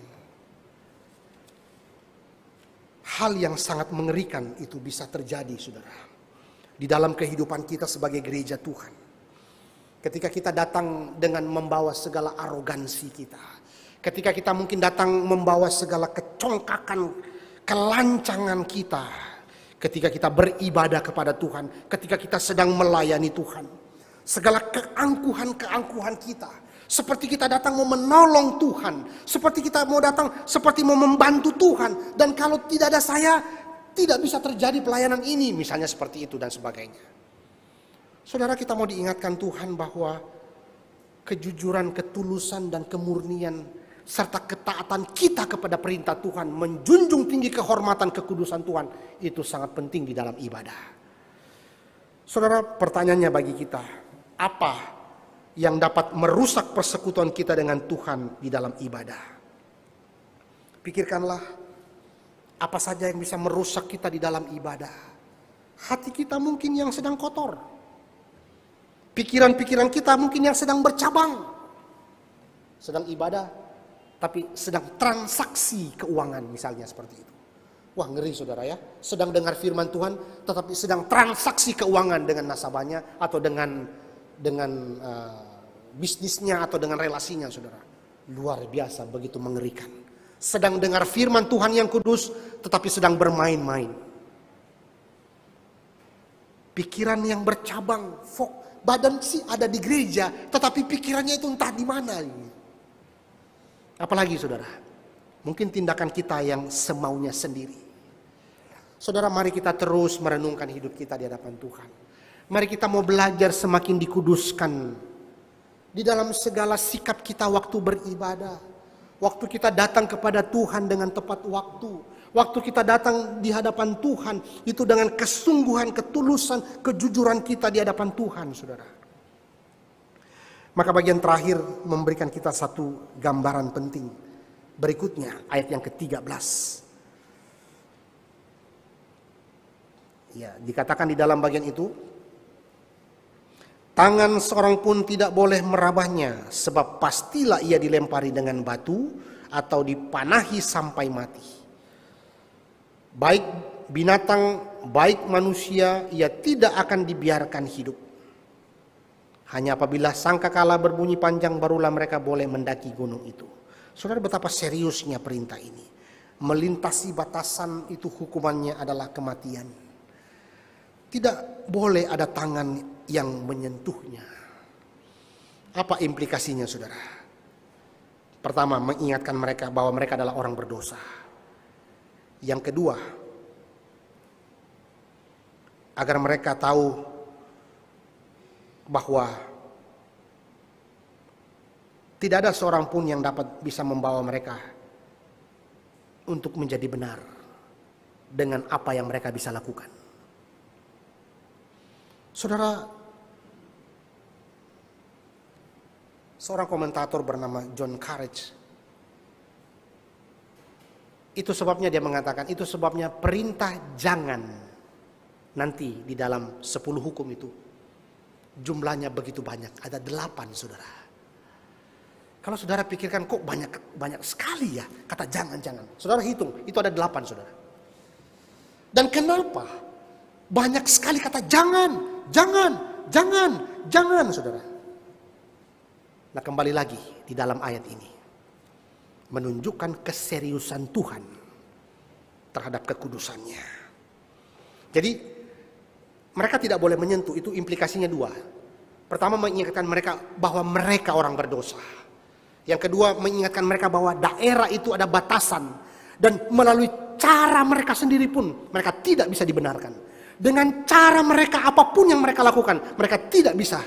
hal yang sangat mengerikan itu bisa terjadi, saudara, di dalam kehidupan kita sebagai gereja Tuhan. Ketika kita datang dengan membawa segala arogansi kita, ketika kita mungkin datang membawa segala kecongkakan, kelancangan kita ketika kita beribadah kepada Tuhan, ketika kita sedang melayani Tuhan. Segala keangkuhan-keangkuhan kita, seperti kita datang mau menolong Tuhan, seperti kita mau datang seperti mau membantu Tuhan, dan kalau tidak ada saya tidak bisa terjadi pelayanan ini, misalnya seperti itu dan sebagainya. Saudara, kita mau diingatkan Tuhan bahwa kejujuran, ketulusan dan kemurnian serta ketaatan kita kepada perintah Tuhan, menjunjung tinggi kehormatan kekudusan Tuhan, itu sangat penting di dalam ibadah. Saudara, pertanyaannya bagi kita, apa yang dapat merusak persekutuan kita dengan Tuhan di dalam ibadah? Pikirkanlah, apa saja yang bisa merusak kita di dalam ibadah. Hati kita mungkin yang sedang kotor. Pikiran-pikiran kita mungkin yang sedang bercabang. Sedang ibadah, tapi sedang transaksi keuangan misalnya seperti itu. Wah, ngeri saudara ya. Sedang dengar firman Tuhan, tetapi sedang transaksi keuangan dengan nasabahnya atau dengan bisnisnya atau dengan relasinya, saudara. Luar biasa, begitu mengerikan. Sedang dengar firman Tuhan yang kudus, tetapi sedang bermain-main. Pikiran yang bercabang, badan sih ada di gereja, tetapi pikirannya itu entah di mana. Apalagi saudara, mungkin tindakan kita yang semaunya sendiri. Saudara, mari kita terus merenungkan hidup kita di hadapan Tuhan. Mari kita mau belajar semakin dikuduskan di dalam segala sikap kita waktu beribadah. Waktu kita datang kepada Tuhan dengan tepat waktu. Waktu kita datang di hadapan Tuhan itu dengan kesungguhan, ketulusan, kejujuran kita di hadapan Tuhan, saudara. Maka bagian terakhir memberikan kita satu gambaran penting. Berikutnya ayat yang ke-13. Ya, dikatakan di dalam bagian itu, tangan seorang pun tidak boleh merabahnya, sebab pastilah ia dilempari dengan batu atau dipanahi sampai mati. Baik binatang, baik manusia, ia tidak akan dibiarkan hidup. Hanya apabila sangkakala berbunyi panjang, barulah mereka boleh mendaki gunung itu. Saudara, betapa seriusnya perintah ini. Melintasi batasan itu hukumannya adalah kematian. Tidak boleh ada tangan yang menyentuhnya. Apa implikasinya, saudara? Pertama, mengingatkan mereka bahwa mereka adalah orang berdosa. Yang kedua, agar mereka tahu bahwa tidak ada seorang pun yang dapat bisa membawa mereka untuk menjadi benar dengan apa yang mereka bisa lakukan. Saudara, seorang komentator bernama John Carriage, itu sebabnya dia mengatakan, itu sebabnya perintah jangan nanti di dalam 10 hukum itu jumlahnya begitu banyak, ada 8, saudara. Kalau saudara pikirkan kok banyak sekali ya kata jangan. Saudara hitung, itu ada 8, saudara. Dan kenapa banyak sekali kata jangan, saudara. Nah, kembali lagi di dalam ayat ini menunjukkan keseriusan Tuhan terhadap kekudusannya. Jadi mereka tidak boleh menyentuh, itu implikasinya 2. Pertama, mengingatkan mereka bahwa mereka orang berdosa. Yang kedua, mengingatkan mereka bahwa daerah itu ada batasan, dan melalui cara mereka sendiri pun mereka tidak bisa dibenarkan. Dengan cara mereka, apapun yang mereka lakukan, mereka tidak bisa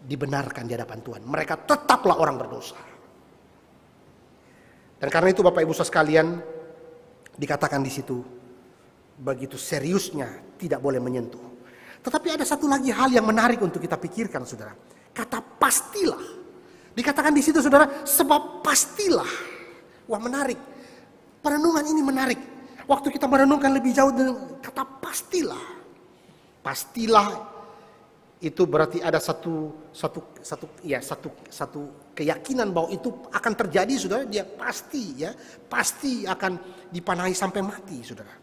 dibenarkan di hadapan Tuhan. Mereka tetaplah orang berdosa. Dan karena itu Bapak Ibu sekalian, dikatakan di situ begitu seriusnya tidak boleh menyentuh. Tetapi ada satu lagi hal yang menarik untuk kita pikirkan, saudara. Kata pastilah. Dikatakan di situ, saudara, sebab pastilah. Wah, menarik. Perenungan ini menarik. Waktu kita merenungkan lebih jauh dengan kata pastilah. Pastilah itu berarti ada satu keyakinan bahwa itu akan terjadi, saudara. Dia pasti, ya, pasti akan dipanahi sampai mati, saudara.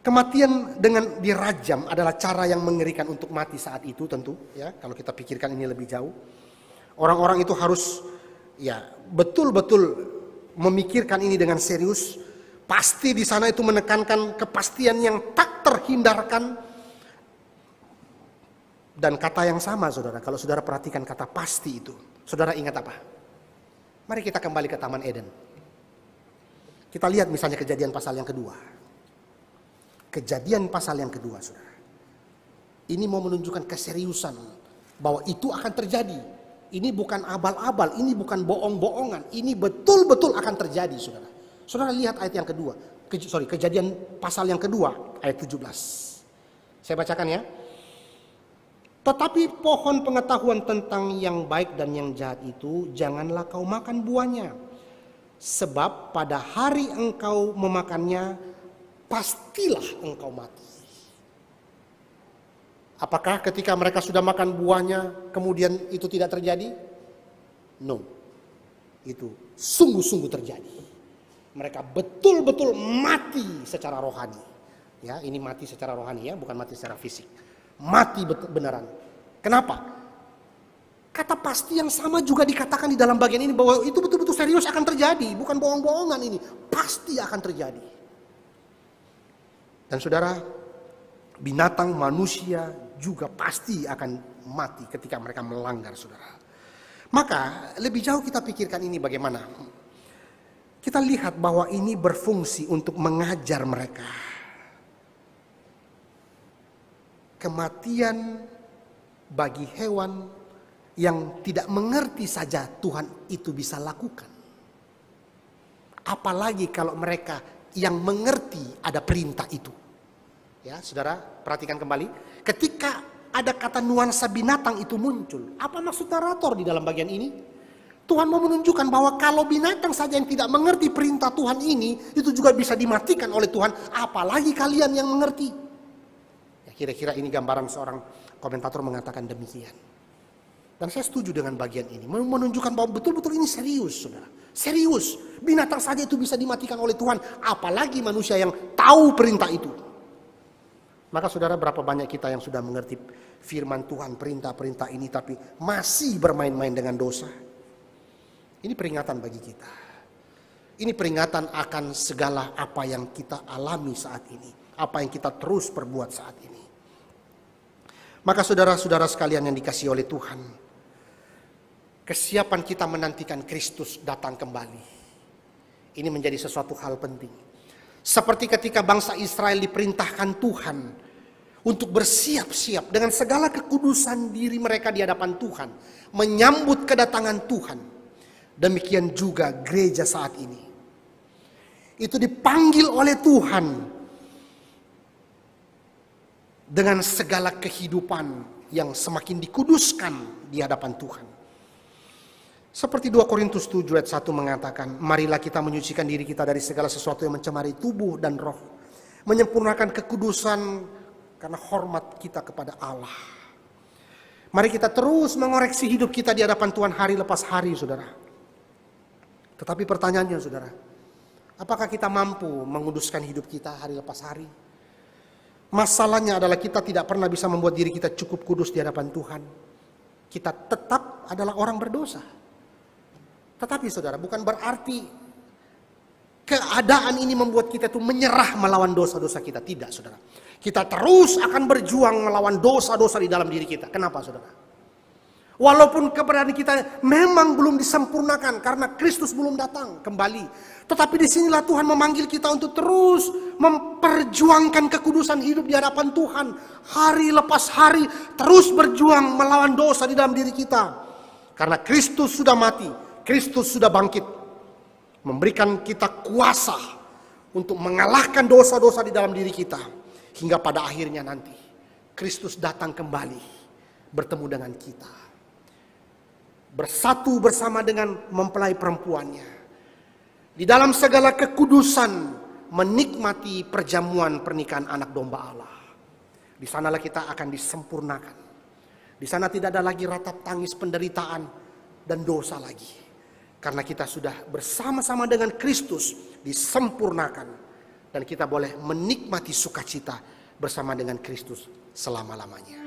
Kematian dengan dirajam adalah cara yang mengerikan untuk mati saat itu, tentu, ya. Kalau kita pikirkan ini lebih jauh, orang-orang itu harus, ya, betul-betul memikirkan ini dengan serius, pasti di sana itu menekankan kepastian yang tak terhindarkan. Dan kata yang sama, saudara, kalau saudara perhatikan kata pasti itu, saudara ingat apa? Mari kita kembali ke Taman Eden. Kita lihat misalnya Kejadian pasal yang kedua. Kejadian pasal yang kedua, saudara. Ini mau menunjukkan keseriusan bahwa itu akan terjadi. Ini bukan abal-abal, ini bukan bohong-bohongan. Ini betul-betul akan terjadi, saudara. Saudara lihat ayat yang kedua. Kejadian pasal yang kedua, ayat 17. Saya bacakan ya. Tetapi pohon pengetahuan tentang yang baik dan yang jahat itu janganlah kau makan buahnya. Sebab pada hari engkau memakannya, pastilah engkau mati. Apakah ketika mereka sudah makan buahnya, kemudian itu tidak terjadi? No. Itu sungguh-sungguh terjadi. Mereka betul-betul mati secara rohani. Ya, ini mati secara rohani ya, bukan mati secara fisik. Mati beneran. Kenapa? Kata pasti yang sama juga dikatakan di dalam bagian ini bahwa itu betul-betul serius akan terjadi, bukan bohong-bohongan ini, pasti akan terjadi. Dan saudara, binatang, manusia juga pasti akan mati ketika mereka melanggar, saudara. Maka lebih jauh kita pikirkan ini bagaimana. Kita lihat bahwa ini berfungsi untuk mengajar mereka. Kematian bagi hewan yang tidak mengerti saja Tuhan itu bisa lakukan. Apalagi kalau mereka yang mengerti ada perintah itu. Ya, saudara, perhatikan kembali. Ketika ada kata nuansa binatang itu muncul, apa maksud narator di dalam bagian ini? Tuhan mau menunjukkan bahwa kalau binatang saja yang tidak mengerti perintah Tuhan ini, itu juga bisa dimatikan oleh Tuhan, apalagi kalian yang mengerti. Kira-kira ini gambaran seorang komentator mengatakan demikian. Dan saya setuju dengan bagian ini. Menunjukkan bahwa betul-betul ini serius, saudara. Serius. Binatang saja itu bisa dimatikan oleh Tuhan. Apalagi manusia yang tahu perintah itu. Maka saudara, berapa banyak kita yang sudah mengerti firman Tuhan, perintah-perintah ini, tapi masih bermain-main dengan dosa. Ini peringatan bagi kita. Ini peringatan akan segala apa yang kita alami saat ini. Apa yang kita terus perbuat saat ini. Maka saudara-saudara sekalian yang dikasihi oleh Tuhan, kesiapan kita menantikan Kristus datang kembali. Ini menjadi sesuatu hal penting. Seperti ketika bangsa Israel diperintahkan Tuhan untuk bersiap-siap dengan segala kekudusan diri mereka di hadapan Tuhan, menyambut kedatangan Tuhan. Demikian juga gereja saat ini. Itu dipanggil oleh Tuhan dengan segala kehidupan yang semakin dikuduskan di hadapan Tuhan. Seperti 2 Korintus 7 ayat 1 mengatakan, marilah kita menyucikan diri kita dari segala sesuatu yang mencemari tubuh dan roh, menyempurnakan kekudusan karena hormat kita kepada Allah. Mari kita terus mengoreksi hidup kita di hadapan Tuhan hari lepas hari, saudara. Tetapi pertanyaannya, saudara, apakah kita mampu menguduskan hidup kita hari lepas hari? Masalahnya adalah kita tidak pernah bisa membuat diri kita cukup kudus di hadapan Tuhan. Kita tetap adalah orang berdosa. Tetapi saudara, bukan berarti keadaan ini membuat kita itu menyerah melawan dosa-dosa kita. Tidak, saudara. Kita terus akan berjuang melawan dosa-dosa di dalam diri kita. Kenapa, saudara? Walaupun keberadaan kita memang belum disempurnakan karena Kristus belum datang kembali. Tetapi disinilah Tuhan memanggil kita untuk terus memperjuangkan kekudusan hidup di hadapan Tuhan. Hari lepas hari terus berjuang melawan dosa di dalam diri kita. Karena Kristus sudah mati, Kristus sudah bangkit. Memberikan kita kuasa untuk mengalahkan dosa-dosa di dalam diri kita. Hingga pada akhirnya nanti Kristus datang kembali bertemu dengan kita. Bersatu bersama dengan mempelai perempuannya. Di dalam segala kekudusan menikmati perjamuan pernikahan anak domba Allah. Di sanalah kita akan disempurnakan. Di sana tidak ada lagi ratap tangis penderitaan dan dosa lagi. Karena kita sudah bersama-sama dengan Kristus disempurnakan. Dan kita boleh menikmati sukacita bersama dengan Kristus selama-lamanya.